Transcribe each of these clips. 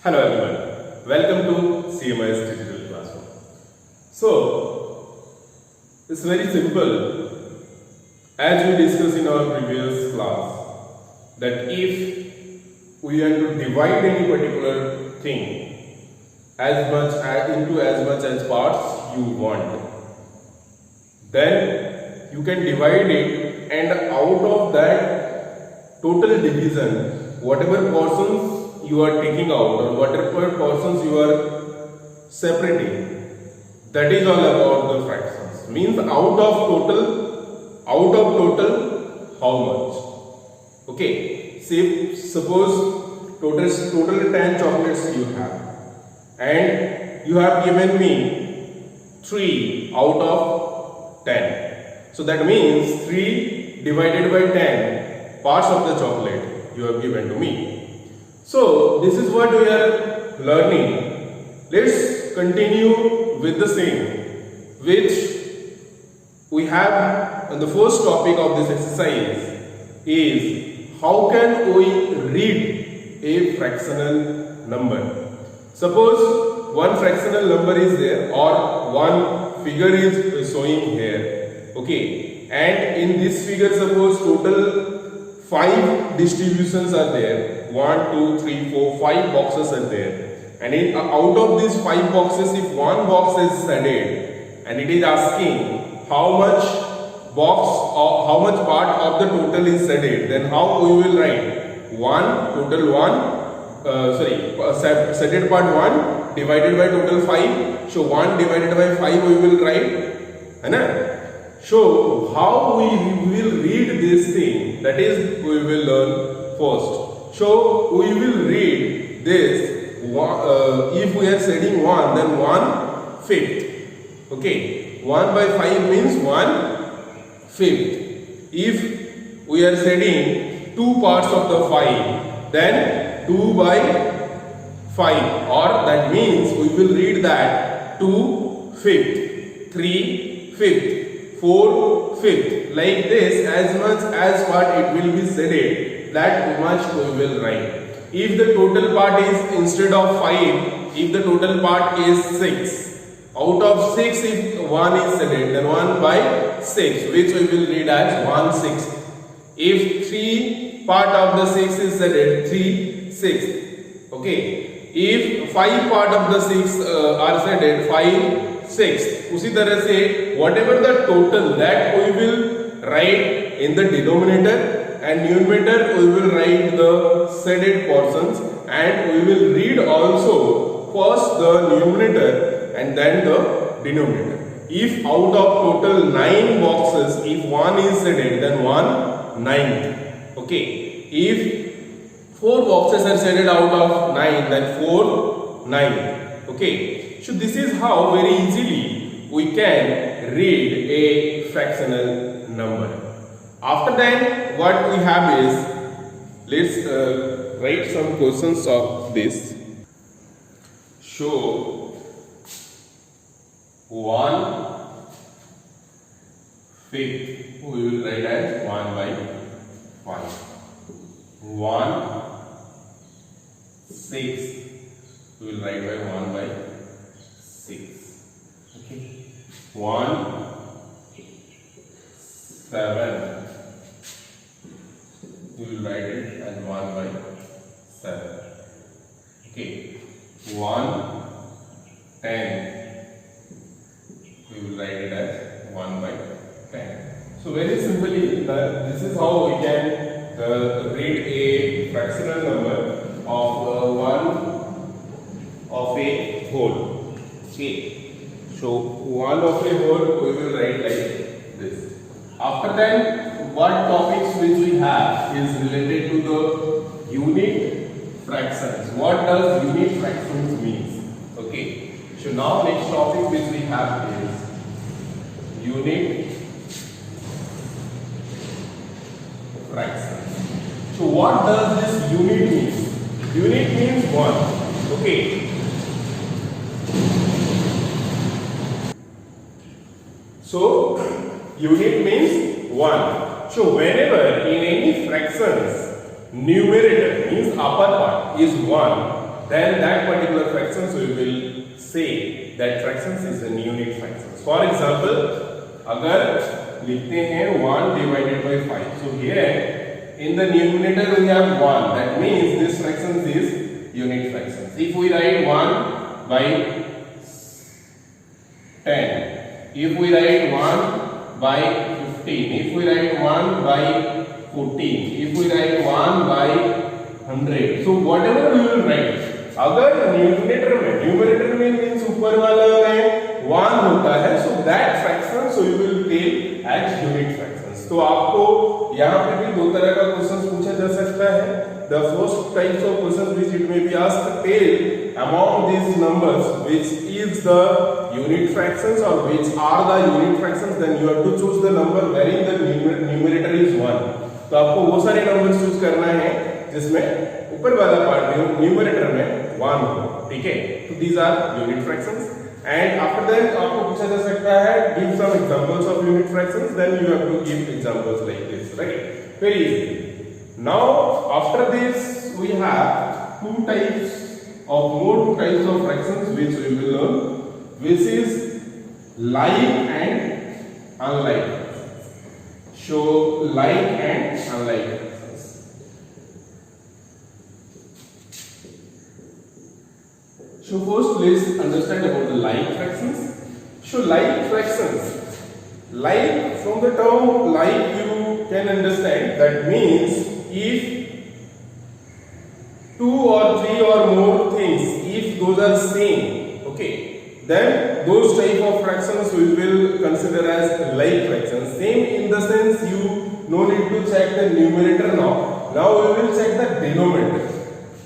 Hello everyone, welcome to CMI's Digital Classroom. So, it's very simple. As we discussed in our previous class, that if we are to divide any particular thing into as much as parts you want, then you can divide it, and out of that total division, whatever portions you are taking out or whatever portions you are separating, that is all about the fractions. Means out of total, how much? Okay, say suppose total 10 chocolates you have, and you have given me 3 out of 10. So that means 3 divided by 10 parts of the chocolate you have given to me. So this is what we are learning. Let's continue with the same, which we have on the first topic of this exercise is how can we read a fractional number. Suppose one fractional number is there or one figure is showing here, okay, and in this figure suppose total 5 distributions are there. 1, 2, 3, 4, 5 boxes are there, and out of these 5 boxes, if one box is shaded and it is asking how much box or how much part of the total is shaded, then how we will write shaded part 1 divided by total 5. So 1 divided by 5 we will write, right? So how we will read this thing, that is we will learn first. So we will read this, if we are shading 1, then 1/5. Okay, 1 by 5 means 1/5. If we are shading 2 parts of the 5, then 2 by 5, or that means we will read that 2/5, 3/5, 4/5, like this. As much as part it will be shaded, that much we will write. If the total part is, instead of 5, if the total part is 6, out of 6 if 1 is shaded, then 1 by 6, which we will read as 1/6. If 3 part of the 6 is shaded, 3/6. Okay, if 5 part of the 6 are shaded, 5/6. उसी तरह से whatever the total, that we will write in the denominator, and numerator we will write the shaded portions, and we will read also first the numerator and then the denominator. If out of total 9 boxes, if 1 is shaded, then 1/9. Okay, if 4 boxes are shaded out of 9, then 4/9. Okay, so this is how very easily we can read a fractional number. After that, what we have is, let's write some questions of this. Show 1/5, we will write as 1 by 5. 1/6, we will write by 1 by 6. Okay, 1/7, we will write it as 1 by 7. Okay, 1/10, we will write it as 1 by 10. So very simply, this is how we can read a fractional number of 1 of a whole. Okay, so 1 of a whole we will write like this. After that, what topics which we have is related to the unit fractions. What does unit fractions means? Okay, so now next topic which we have is unit fractions. So what does this unit means? Unit means 1. Okay, so unit means 1. So whenever in any fractions numerator means upper part is 1, then that particular fractions we will say that fractions is an unit fractions. For example, अगर लिखते हैं 1 divided by 5, so here in the numerator we have 1, that means this fraction is unit fractions. If we write 1 by 10, if we write 1 by 15, if we write 1 by 14, if we write 1 by 100, so whatever we will write, अगर numerator में means ऊपर वाला में 1 होता है, so that fraction so you will take as unit fractions. तो आपको यहाँ पे भी दो तरह का क्वेश्चन पूछा जा सकता है. The first types of questions which it may be asked, tell among these numbers which is the unit fractions or which are the unit fractions, then you have to choose the number wherein the numerator is 1. तो आपको वो सारे numbers choose करना है जिसमें ऊपर वाला part में न्यूमरेटर में 1 हो. ठीक है, तो these are unit fractions. And after that आपको पूछा जा सकता है give some examples of unit fractions, then you have to give examples like this, right? Very easy. Now after this we have two types of fractions which we will learn, which is like and unlike. So like and unlike fractions. So first let's understand about the like fractions. So like fractions, like from the term like you can understand that means if 2 or 3 or more things, if those are same, okay, then those type of fractions we will consider as like fractions. Same in the sense you no need to check the numerator now. Now we will check the denominator.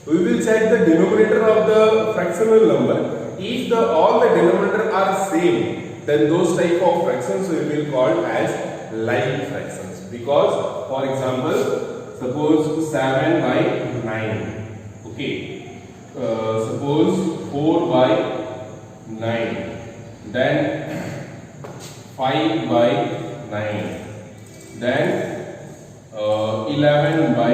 We will check the denominator of the fractional number. If all the denominator are same, then those type of fractions we will call as like fractions. Because for example, suppose 7 by 9, okay, suppose 4 by 9, then 5 by 9, then 11 by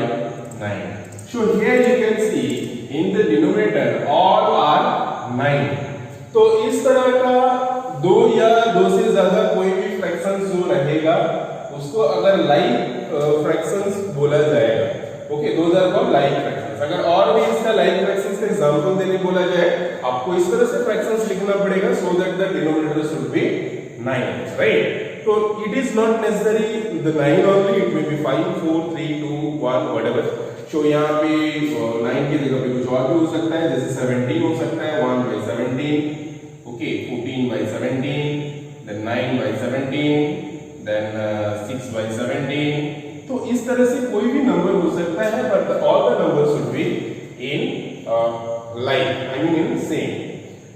9. So here you can see in the denominator all are 9. तो इस तरह का दो या दो से ज्यादा कोई भी फ्रैक्शन जो रहेगा उसको अगर लाइक फ्रैक्शंस बोला जाएगा. Okay, those are called like fractions. अगर और भी इसका लाइक फ्रैक्शंस का एग्जांपल देने बोला जाए, आपको इस तरह से फ्रैक्शंस लिखना पड़ेगा so that the denominator should be 9, right? तो it is not necessary the 9 only, it may be 5 4 3 2 1 whatever. So यहाँ पे 9 की जगह पे कुछ और भी हो सकता है, जैसे 17 हो सकता है, 1 by 17, okay, 14 by 17, then 9 by 17, then 6 by 17. तो इस तरह से कोई भी नंबर हो सकता है, but all the numbers should be in like, I mean in same.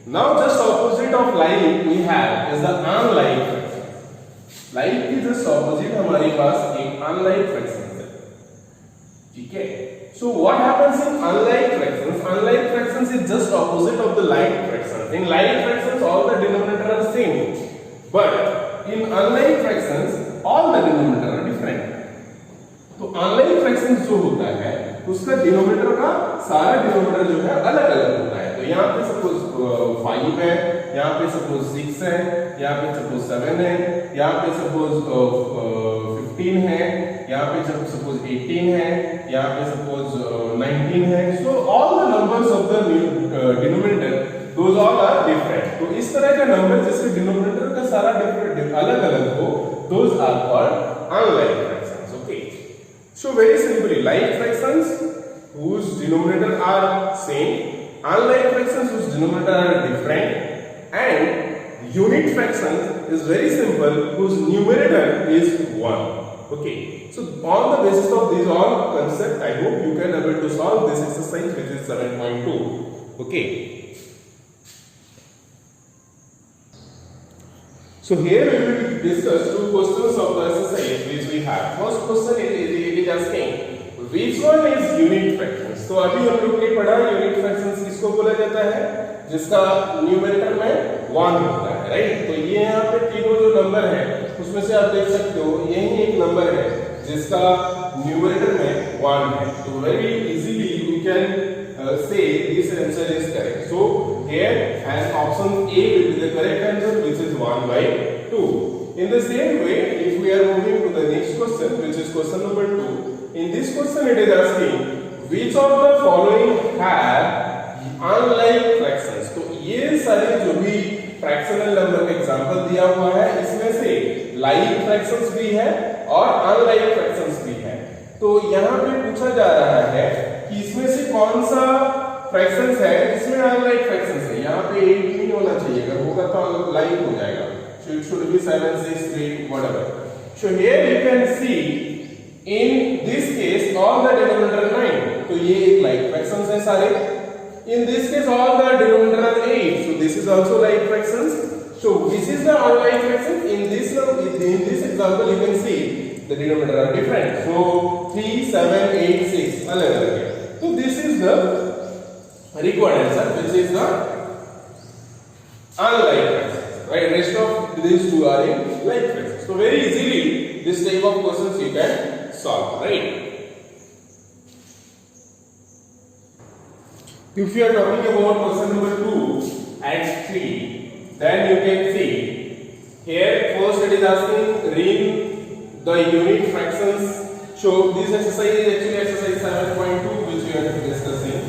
Now just opposite of like we have is the unlike fraction. Like की just opposite हमारे पास एक unlike fraction है. ठीक है? So what happens in unlike fractions? Unlike fractions is just opposite of the like fractions. In like fractions all the denominator are same, but in unlike fractions all the denominator are different. तो unlike fractions जो होता है उसका denominator का सारा denominator जो है अलग अलग होता है. तो यहाँ पे सपोज 5 है, यहाँ पे सपोज 6 है, यहाँ पे सपोज 7 है, यहाँ पे सपोज 15 है, यहाँ पे सपोज 18 है, यहाँ पे सपोज 19 है. So all the numbers of the denominator those all are different. तो इस तरह का नंबर जिसके डिनोमिनेटर का सारा डिफरेंट अलग अलग हो, those are called unlike fractions. So very simply, like fractions whose denominator are same, unlike fractions whose denominator are different, and unit fractions is very simple whose numerator is 1. Okay. So on the basis of these all concepts, I hope you can able to solve this exercise which is 7.2. Okay. So here we will discuss two questions of the exercise which we have. First question is asking which one is unit fractions. तो अभी हम लोग ने पढ़ा unit fractions किसको बोला जाता है, जिसका न्यूमरेटर में 1 होता है, राइट? तो ये यहाँ पे तीनों जो नंबर है उसमें से आप देख सकते हो यही एक नंबर है जिसका न्यूमरेटर में 1 है. तो very easily you can say this answer is correct. So here and option A will be the correct answer, which is 1 by 2. In the same way, if we are moving to the next question, which is question number 2, in this question it is asking which of the following have unlike fractions. तो ये सारे जो भी fractional number का example दिया हुआ है, इसमें से लाइक फ्रैक्शंस भी है और अनलाइक फ्रैक्शंस भी है। तो यहाँ पे पूछा जा रहा है कि इसमें से कौन सा फ्रैक्शंस है जिसमें अनलाइक फ्रैक्शंस है। यहाँ पे 8 नहीं होना चाहिए, अगर होगा तो लाइक हो जाएगा। So it should be 7, 6, 3, whatever. So here you can see in this case all the denominator 9. तो ये एक like fractions है सारे। In this case all the denominator are 8. So this is also like fractions. So this is the unlike fractions. In this example you can see the denominator are different. So 3, 7, 8, 6 अलग-अलग है। So this is the required answer, which is the unlike fractions. Right? Rest of these two are in like fractions. So very easily this type of questions you can solve. Right? If you are talking about question number 2 and 3, then you can see here first it is asking ring the unit fractions. So this exercise is actually exercise 7.2 which we are discussing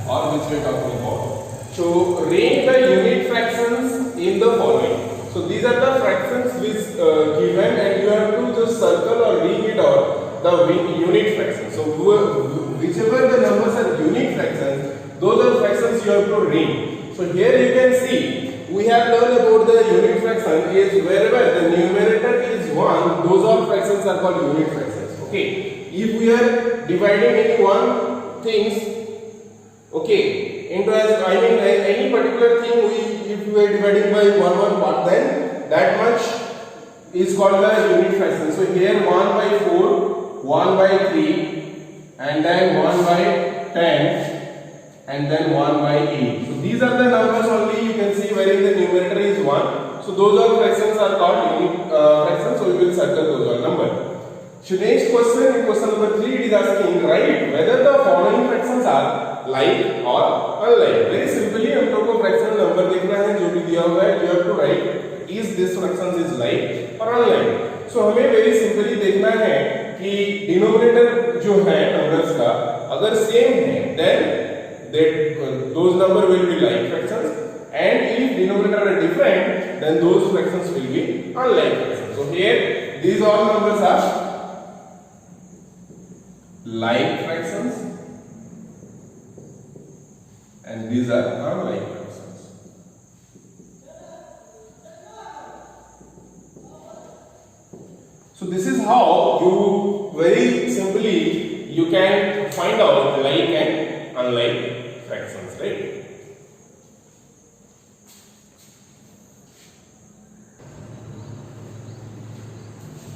or which we are talking about. So ring the unit fractions in the following. So these are the fractions which given and you have to just circle or ring it out the unit fractions. So whichever the numbers are unit fractions, those are fractions you have to ring. So here you can see we have learned about the unit fraction is wherever the numerator is 1, those all fractions are called unit fractions. Okay, if we are dividing any one things, okay, into as any particular thing, if we are dividing by one part, then that much is called the unit fraction. So here 1 by 4, 1 by 3, and then 1 by 10. And then 1 by 8. So these are the numbers only you can see wherein the numerator is 1. So those all fractions are called unit fractions. So we will circle those all numbers. So next question, in question number 3, it is asking write whether the following fractions are like or unlike. Very simply हम लोग को fractional number देखना है जो भी दिया हुआ है. You have to write is this fraction is like or unlike. So हमें very simply देखना है कि denominator जो है numbers का अगर same है then that those number will be like fractions, and if denominator are different then those fractions will be unlike fractions. So here these all numbers are like fractions and these are unlike fractions. So this is how you very simply you can find out like and unlike fractions, right?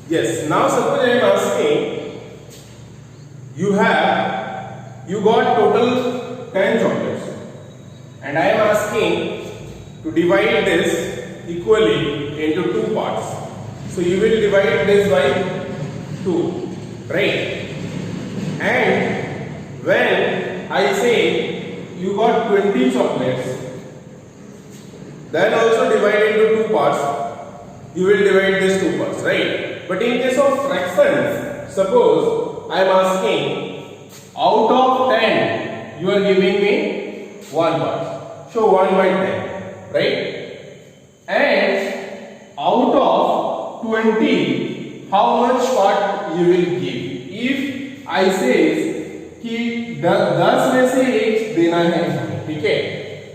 Yes, now suppose I am asking you got total 10 chocolates and I am asking to divide this equally into 2 parts. So you will divide this by 2, right? And when I say you got 20 chocolates, then also divide into 2 parts. You will divide these 2 parts, right? But in case of fractions, suppose I am asking out of 10, you are giving me 1 part. So 1 by 10, right? And out of 20, how much part you will give? If I say कि 10 में से 1 देना है, ठीक है?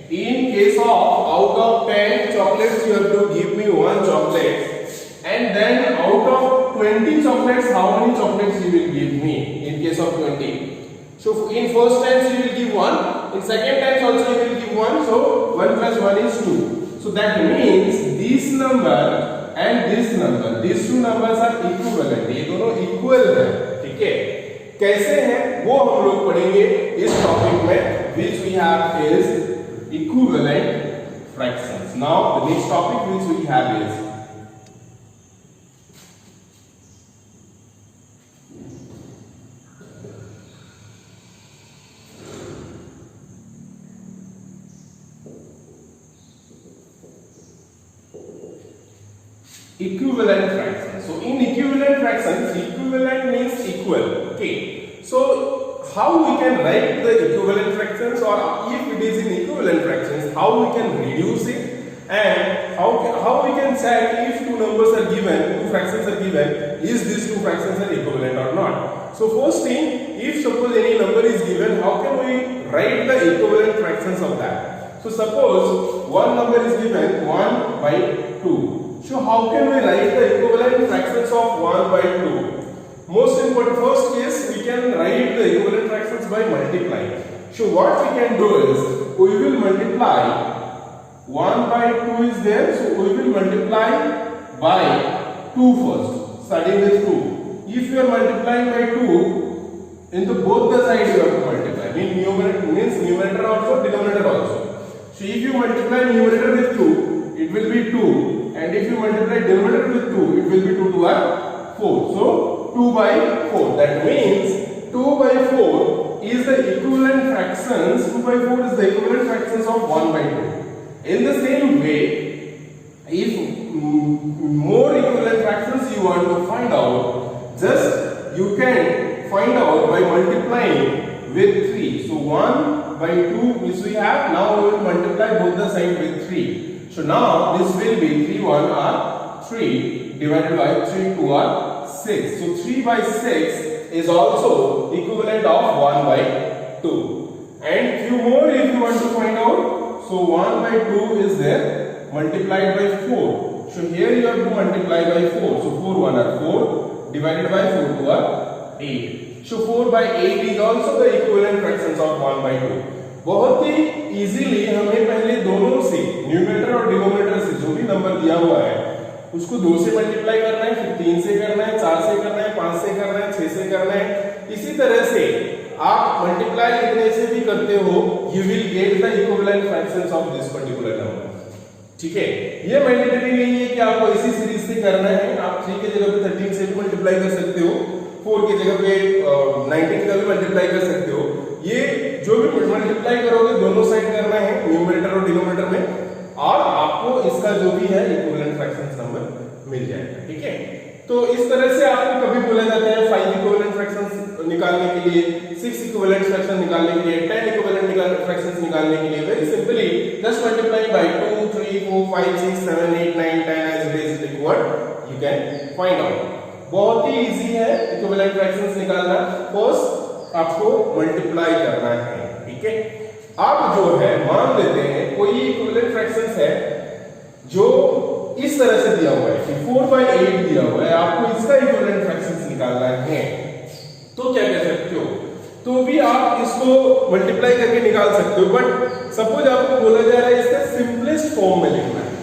In case of out of 10 chocolates you have to give me 1 chocolate, and then out of 20 chocolates how many chocolates you will give me in case of 20? So in first times you will give 1, in second times also you will give 1, so 1 plus 1 is 2. So that means this number and this number, these two numbers are equivalent, ये दोनों equal है, ठीक है? कैसे हैं वो हम लोग पढ़ेंगे इस टॉपिक में, which we have is equivalent fractions. Now the next topic which we have is equivalent fraction. So in equivalent fractions, equivalent means equal. Okay, so how we can write the equivalent fractions, or if it is in equivalent fractions, how we can reduce it, and how we can check if two numbers are given, two fractions are given, is these two fractions are equivalent or not. So first thing, if suppose any number is given, how can we write the equivalent fractions of that? So suppose one number is given 1 by 2. So how can we write the equivalent fractions of 1 by 2? Most important, first case, we can write the equivalent fractions by multiplying. So what we can do is, we will multiply 1 by 2 is there, so we will multiply by 2 first, starting with 2. If you are multiplying by 2, in the both the sides you have to multiply, means numerator also, denominator also. So if you multiply numerator with 2, it will be 2, and if you multiply denominator with 2, it will be 2 to 4. So 2 by 4, that means 2 by 4 is the equivalent fractions, 2 by 4 is the equivalent fractions of 1 by 2. In the same way, if more equivalent fractions you want to find out, just you can find out by multiplying with 3. So 1 by 2 which we have, now we will multiply both the sides with 3. So now this will be 3 1 are 3 divided by 3 2 are 6. So 3 by 6 is also equivalent of 1 by 2. And few more if you want to find out. So 1 by 2 is there, multiplied by 4. So here you have to multiply by 4. So 4 1 are 4, divided by 4 2 are 8. So 4 by 8 is also the equivalent fractions of 1 by 2. बहुत ही easily हमें पहले दोनों से, numerator और denominator से, जो भी number दिया हुआ है उसको 2 से मल्टीप्लाई करना है, फिर 3 से करना है, 4 से करना है, 5 से करना है, 6 से करना है. इसी तरह से आप मल्टीप्लाई इतने से भी करते हो, you will get the equivalent fractions of this particular number. ठीक है, ये मैंडेटरी नहीं है कि आपको इसी सीरीज से करना है. आप 3 के जगह पे 13 से भी मल्टीप्लाई कर सकते हो, 4 की जगह पे 19 का भी मल्टीप्लाई कर सकते हो. ये जो भी मल्टीप्लाई करोगे दोनों साइड करना है, न्यूमरेटर और डिनोमिनेटर में, और आपको इसका जो भी है इक्विवेलेंट फ्रैक्शंस नंबर मिल जाएगा. ठीक है, तो इस तरह से आपको कभी बोला जाता है 5 इक्विवेलेंट फ्रैक्शंस निकालने के लिए, 6 इक्विवेलेंट फ्रैक्शन निकालने के लिए, 10 इक्विवेलेंट फ्रैक्शंस निकालने के लिए very simply just multiply by 2 3 4 5 6 7 8 9 10 as it is required you can find out. बहुत ही इजी है इक्विवेलेंट फ्रैक्शंस निकालना. फर्स्ट आपको मल्टीप्लाई करना है. ठीक है, अब जो है मान लेते हैं कोई इक्विवेलेंट फ्रैक्शंस है जो इस तरह से दिया हुआ है कि 4 by 8 दिया हुआ है, आपको इसका इक्विवेलेंट फ्रैक्शंस निकालना है. तो क्या कर सकते हो, तो भी आप इसको मल्टीप्लाई करके निकाल सकते हो. बट सपोज आपको बोला जा रहा है इसका सिंपलेस्ट फॉर्म में लिखना है.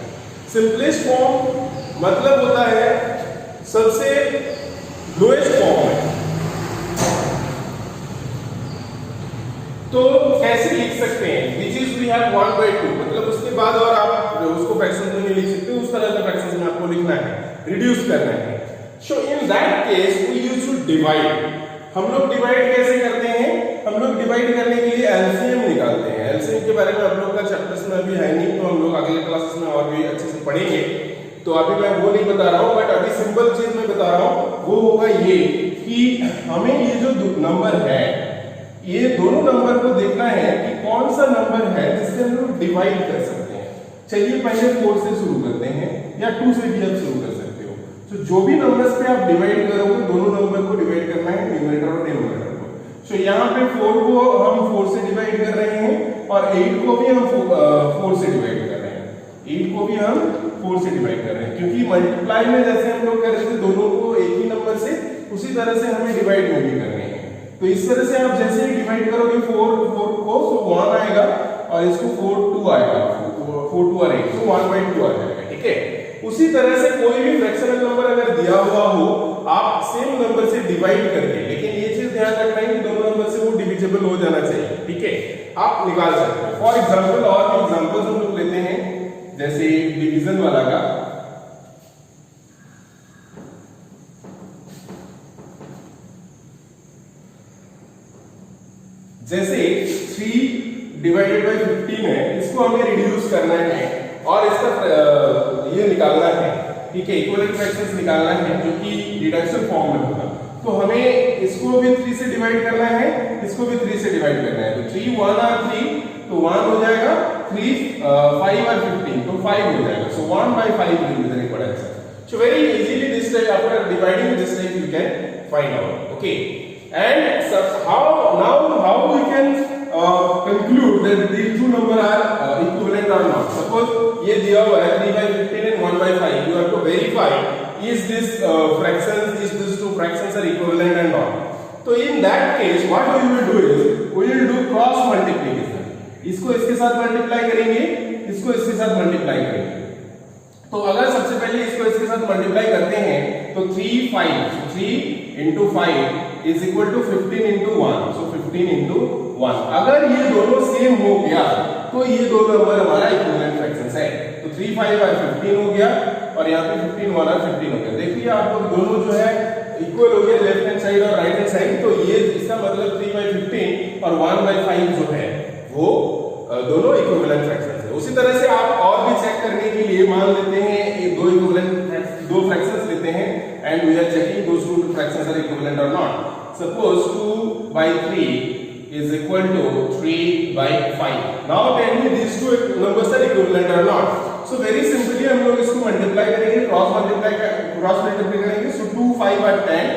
सिंपलेस्ट फॉर्म मतलब होता है सबसे लोएस्ट फॉर्म है. तो कैसे लिख सकते हैं, which is we have 1 by 2, मतलब उसके बाद और आप उसको फ्रैक्शन में नहीं लिख सकते, उस तरह के फ्रैक्शन में आपको लिखना है, रिड्यूस करना है. So in that case we use to divide. हम लोग डिवाइड कैसे करते हैं, हम लोग डिवाइड करने के लिए एलसीएम निकालते हैं. एलसीएम के बारे में आप लोग का चैप्टर्स में अभी है नहीं, तो हम लोग अगले क्लासेस में और भी अच्छे से पढ़ेंगे, तो अभी मैं वो नहीं बता रहा हूँ. बट अभी सिंपल चीज मैं बता रहा हूँ, वो होगा ये कि हमें ये जो नंबर है, ये दोनों नंबर को देखना है कि कौन सा नंबर है जिससे हम लोग डिवाइड कर सकते हैं. चलिए पहले 4 से शुरू करते हैं, या 2 से भी आप शुरू कर सकते हो. तो जो भी नंबर्स पे आप डिवाइड करोगे, दोनों नंबर को डिवाइड करना है, न्यूमरेटर और डिनोमिनेटर को. सो यहाँ पे 4 को हम 4 से डिवाइड कर रहे हैं, और 8 को भी हम 4 से डिवाइड कर रहे हैं. 8 को भी हम 4 से डिवाइड कर रहे हैं, क्योंकि मल्टीप्लाई में जैसे हम लोग कर रहे थे दोनों को एक ही नंबर से, उसी तरह से हमें डिवाइड में भी करने हैं. तो इस तरह से आप जैसे ही डिवाइड करोगे 4 को, सो 1 आएगा, और इसको 4 2 आएगा, 4 2 और 8, तो 1 by 2 आ जाएगा. ठीक है, उसी तरह से कोई भी फ्रैक्शनल नंबर अगर दिया हुआ हो, आप सेम नंबर से डिवाइड करके, लेकिन ये चीज ध्यान रखना है कि दोनों नंबर से वो डिविजिबल हो जाना चाहिए. ठीक है, आप निकाल सकते हो. फॉर एग्जांपल, और भी एग्जांपल्स हम लोग लेते हैं, जैसे डिवीजन वाला का. जैसे 3 डिवाइडेड बाय 15 है, इसको हमें रिड्यूस करना है और इसका ये निकालना है. ठीक है, इक्विवेलेंट फ्रैक्शंस निकालना है जो कि डिडक्शन फॉर्म में होगा। तो हमें इसको भी 3 से डिवाइड करना है, इसको भी 3 से डिवाइड करना है। तो 3 1 और 3, तो 1 हो जाएगा, 3 5 और 15, तो 5 हो जाएगा। सो 1/5 will be the required answer. So very easily this type, after dividing this type you can find out. Okay, and so how we can conclude that these two number are equivalent or not. Suppose ये दिया हुआ है 3/15 and 1/5, you have to verify is this fractions, is these two fractions are equivalent and not. So in that case what we will do is we will do cross multiplication. इसको इसके साथ multiply करेंगे, इसको इसके साथ multiply करेंगे। तो अगर सबसे पहले इसको इसके साथ मल्टीप्लाई करते हैं तो 3 5, 3 into 5 is equal to 15 into 1, so 15 into 1। अगर ये दोनों सेम हो गया तो ये दोनों नंबर हमारा इक्विवेलेंट फ्रैक्शंस है। तो 3 5 और 15 हो गया और यहाँ पे 15 1 और 15 हो गया। देखिए आपको दोनों जो है इक्वल हो गया, लेफ्ट हैंड साइड और राइट हैंड साइड। तो ये इसका मतलब 3/15 और 1/5 जो है वो दोनों इक्विवेलेंट फ्रैक्शंस है। उसी तरह से आप और भी चेक करने के लिए मान लेते हैं दो फ्रैक्शंस लेते हैं and we are checking those two fractions are equivalent or not. Suppose 2/3 is equal to 3/5. Now tell me these two numbers are equivalent or not. So very simply हम लोग इसको मल्टीप्लाई करेंगे, क्रॉस मल्टीप्लाई करेंगे। So 2 5 are 10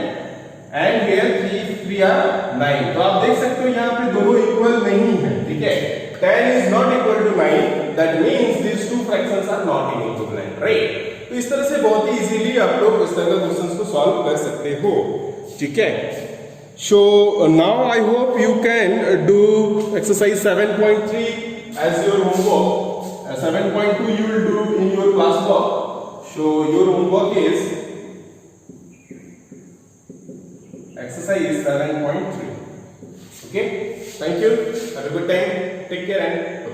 and here 3 3 are 9। तो आप देख सकते हो यहाँ पे दोनों इक्वल नहीं है, ठीक है। 10 is not equal to 9, that means these two fractions are not equivalent, right? तो इस तरह से बहुत ही इजीली आप लोग इस तरह के क्वेश्चंस को सॉल्व कर सकते हो, ठीक है। So now I hope you can do exercise 7.3 as your homework. 7.2 you will do in your class work. So your homework is exercise 7.3. Okay, thank you, have a good time, take care and